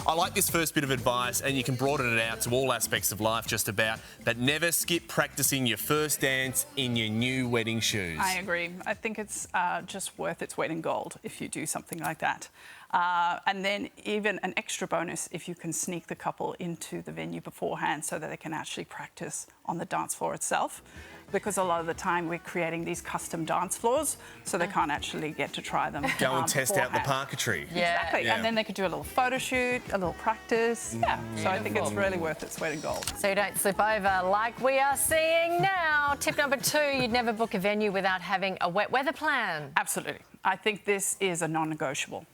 I like this first bit of advice, and you can broaden it out to all aspects of life just about, but never skip practicing your first dance in your new wedding shoes. I agree. I think it's just worth its weight in gold if you do something like that. And then even an extra bonus if you can sneak the couple into the venue beforehand so that they can actually practice on the dance floor itself. Because a lot of the time we're creating these custom dance floors, so they can't actually get to try them. Go and test out the beforehand. parquetry. Yeah. Exactly, and then they could do a little photo shoot, a little practice. Yeah, so I think it's really worth its weight in gold. So you don't slip over like we are seeing now. Tip number 2, you'd never book a venue without having a wet weather plan. Absolutely. I think this is a non-negotiable.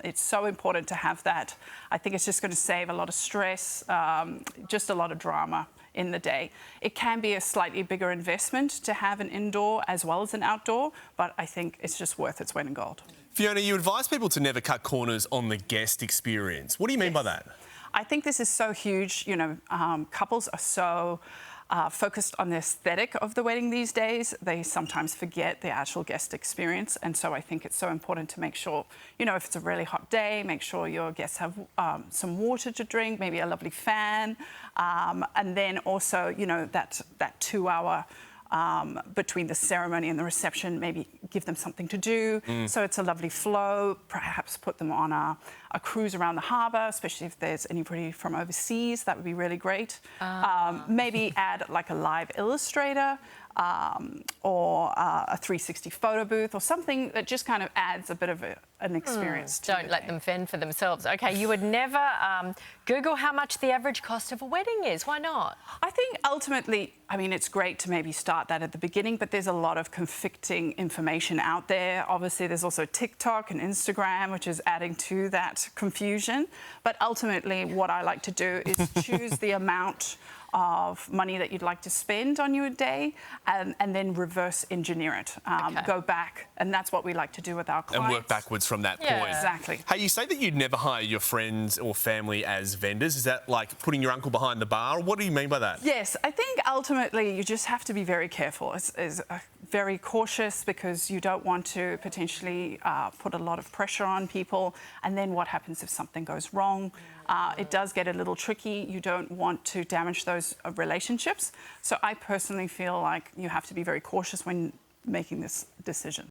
It's so important to have that. I think it's just going to save a lot of stress, just a lot of drama in the day. It can be a slightly bigger investment to have an indoor as well as an outdoor, but I think it's just worth its weight in gold. Fiona, you advise people to never cut corners on the guest experience. What do you mean by that? I think this is so huge. You know, couples are so focused on the aesthetic of the wedding these days. They sometimes forget the actual guest experience. And so I think it's so important to make sure, you know, if it's a really hot day, make sure your guests have some water to drink, maybe a lovely fan. And then also, you know, that 2-hour between the ceremony and the reception, maybe give them something to do. So it's a lovely flow. Perhaps put them on a cruise around the harbour, especially if there's anybody from overseas. That would be really great. Maybe add like a live illustrator or a 360 photo booth or something that just kind of adds a bit of an experience. Don't let them fend for themselves. OK, you would never Google how much the average cost of a wedding is. Why not? I think ultimately, I mean, it's great to maybe start that at the beginning, but there's a lot of conflicting information out there. Obviously, there's also TikTok and Instagram, which is adding to that confusion. But ultimately, what I like to do is choose the amount of money that you'd like to spend on your day and then reverse engineer it. Go back, and that's what we like to do with our clients. And work backwards from that point. Exactly. Hey, you say that you'd never hire your friends or family as vendors. Is that like putting your uncle behind the bar? What do you mean by that? Yes, I think ultimately you just have to be very careful. It's very cautious because you don't want to potentially put a lot of pressure on people. And then what happens if something goes wrong? It does get a little tricky. You don't want to damage those relationships. So I personally feel like you have to be very cautious when making this decision.